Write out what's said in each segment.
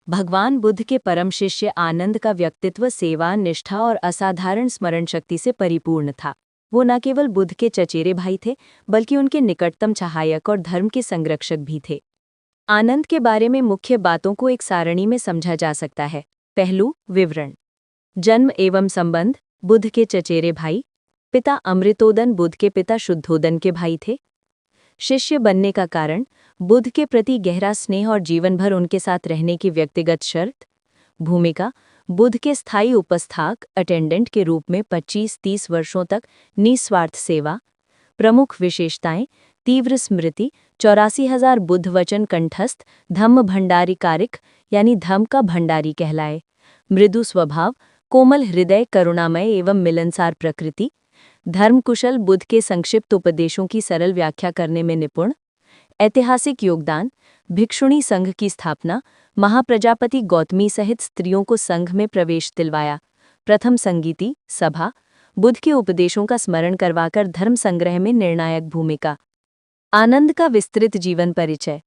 भगवान बुद्ध के परम शिष्य आनंद का व्यक्तित्व सेवा, निष्ठा और असाधारण स्मरण शक्ति से परिपूर्ण था। वो न केवल बुद्ध के चचेरे भाई थे, बल्कि उनके निकटतम सहायक और धर्म के संरक्षक भी थे। आनंद के बारे में मुख्य बातों को एक सारणी में समझा जा सकता है। पहलू, विवरण। जन्म एवं संबंध। बुद्ध के चचेरे भाई। पिता अमृतोदन बुद्ध के पिता शुद्धोदन के भाई थे। शिष्य बनने का कारण, बुद्ध के प्रति गहरा स्नेह और जीवन भर उनके साथ रहने की व्यक्तिगत शर्त। भूमिका, बुद्ध के स्थायी उपस्थाक अटेंडेंट के रूप में 25-30 वर्षों तक निस्वार्थ सेवा। प्रमुख विशेषताएं, तीव्र स्मृति, 84,000 बुद्ध वचन कंठस्थ, धम्म भंडारी कारिक यानी धम्म का भंडारी कहलाए। मृदु स्वभाव, कोमल हृदय, करुणामय एवं मिलनसार प्रकृति। धर्मकुशल, बुद्ध के संक्षिप्त उपदेशों की सरल व्याख्या करने में निपुण। ऐतिहासिक योगदान, भिक्षुणी संघ की स्थापना, महाप्रजापति गौतमी सहित स्त्रियों को संघ में प्रवेश दिलवाया। प्रथम संगीति सभा, बुद्ध के उपदेशों का स्मरण करवाकर धर्म संग्रह में निर्णायक भूमिका। आनंद का विस्तृत जीवन परिचय।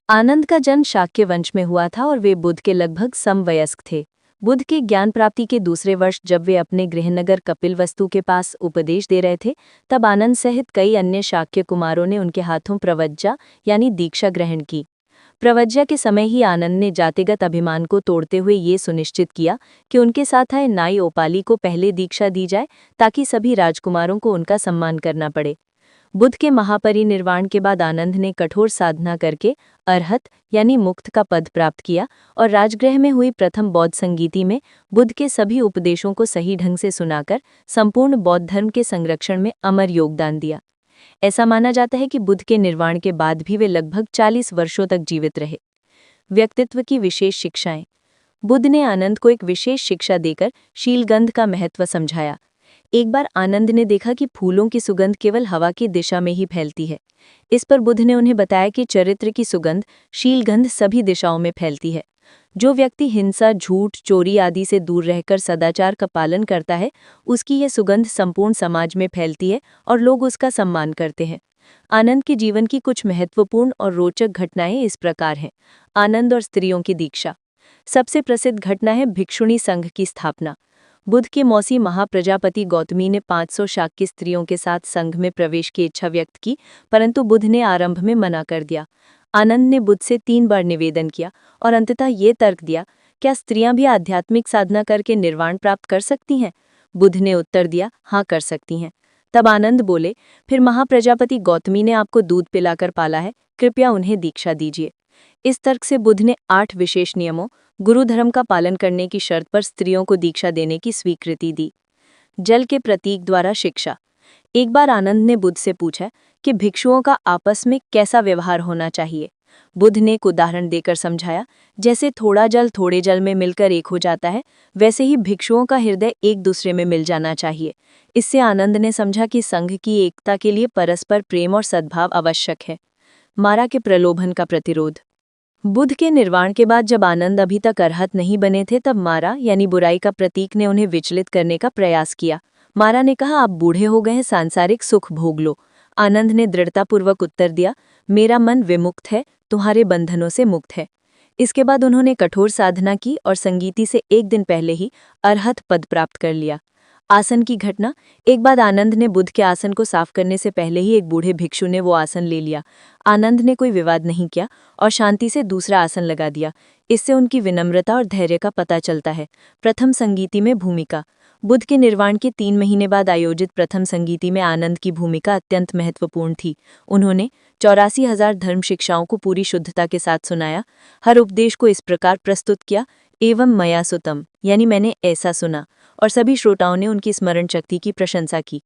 आनंद का जन्म शाक्य वंश में हुआ था और वे बुद्ध के लगभग समवयस्क थे। बुद्ध के ज्ञान प्राप्ति के दूसरे वर्ष जब वे अपने गृहनगर कपिलवस्तु के पास उपदेश दे रहे थे, तब आनंद सहित कई अन्य शाक्य कुमारों ने उनके हाथों प्रवज्जा यानी दीक्षा ग्रहण की। प्रवज्जा के समय ही आनंद ने जातिगत अभिमान को तोड़ते हुए ये सुनिश्चित किया कि उनके साथ आए नाई ओपाली को पहले दीक्षा दी जाए, ताकि सभी राजकुमारों को उनका सम्मान करना पड़े। बुद्ध के महापरिनिर्वाण के बाद आनंद ने कठोर साधना करके अरहत यानी मुक्त का पद प्राप्त किया और राजगृह में हुई प्रथम बौद्ध संगीति में बुद्ध के सभी उपदेशों को सही ढंग से सुनाकर संपूर्ण बौद्ध धर्म के संरक्षण में अमर योगदान दिया। ऐसा माना जाता है कि बुद्ध के निर्वाण के बाद भी वे लगभग 40 वर्षों तक जीवित रहे। व्यक्तित्व की विशेष शिक्षाएं। बुद्ध ने आनंद को एक विशेष शिक्षा देकर शीलगंध का महत्व समझाया। एक बार आनंद ने देखा कि फूलों की सुगंध केवल हवा की दिशा में ही फैलती है। इस पर बुद्ध ने उन्हें बताया कि चरित्र की सुगंध, शीलगंध सभी दिशाओं में फैलती है। जो व्यक्ति हिंसा, झूठ, चोरी आदि से दूर रहकर सदाचार का पालन करता है, उसकी यह सुगंध संपूर्ण समाज में फैलती है और लोग उसका सम्मान करते हैं। आनंद के जीवन की कुछ महत्वपूर्ण और रोचक घटनाएं इस प्रकार हैं। आनंद और स्त्रियों की दीक्षा। सबसे प्रसिद्ध घटना है भिक्षुणी संघ की स्थापना। बुद्ध के मौसी महाप्रजापति गौतमी ने 500 शाक्य स्त्रियों के साथ संघ में प्रवेश की इच्छा व्यक्त की, परंतु बुद्ध ने आरंभ में मना कर दिया। आनंद ने बुद्ध से 3 बार निवेदन किया और अंततः ये तर्क दिया, क्या स्त्रियां भी आध्यात्मिक साधना करके निर्वाण प्राप्त कर सकती हैं? बुद्ध ने उत्तर दिया, हाँ कर सकती हैं। तब आनंद बोले, फिर महाप्रजापति गौतमी ने आपको दूध पिलाकर पाला है, कृपया उन्हें दीक्षा दीजिए। इस तर्क से बुद्ध ने 8 विशेष नियमों, गुरु धर्म का पालन करने की शर्त पर स्त्रियों को दीक्षा देने की स्वीकृति दी। जल के प्रतीक द्वारा शिक्षा। एक बार आनंद ने बुद्ध से पूछा कि भिक्षुओं का आपस में कैसा व्यवहार होना चाहिए। बुद्ध ने एक उदाहरण देकर समझाया, जैसे थोड़ा जल थोड़े जल में मिलकर एक हो जाता है, वैसे ही भिक्षुओं का हृदय एक दूसरे में मिल जाना चाहिए। इससे आनंद ने समझा कि संघ की एकता के लिए परस्पर प्रेम और सद्भाव आवश्यक है। मारा के प्रलोभन का प्रतिरोध। बुद्ध के निर्वाण के बाद जब आनंद अभी तक अरहत नहीं बने थे, तब मारा यानी बुराई का प्रतीक ने उन्हें विचलित करने का प्रयास किया। मारा ने कहा, आप बूढ़े हो गए हैं, सांसारिक सुख भोग लो। आनंद ने दृढ़तापूर्वक उत्तर दिया, मेरा मन विमुक्त है, तुम्हारे बंधनों से मुक्त है। इसके बाद उन्होंने कठोर साधना की और संगीति से एक दिन पहले ही अरहत पद प्राप्त कर लिया। आसन की घटना। एक बार आनंद ने बुद्ध के आसन को साफ करने से पहले ही एक बूढ़े भिक्षु ने वो आसन ले लिया। आनंद ने कोई विवाद नहीं किया और शांति से दूसरा आसन लगा दिया। इससे उनकी विनम्रता और धैर्य का पता चलता है। प्रथम संगीति में भूमिका। बुद्ध के निर्वाण के 3 महीने बाद आयोजित प्रथम संगीति में आनंद की भूमिका अत्यंत महत्वपूर्ण थी। उन्होंने 84,000 धर्म शिक्षाओं को पूरी शुद्धता के साथ सुनाया। हर उपदेश को इस प्रकार प्रस्तुत किया, एवं मया सुतम यानी मैंने ऐसा सुना, और सभी श्रोताओं ने उनकी स्मरण शक्ति की प्रशंसा की।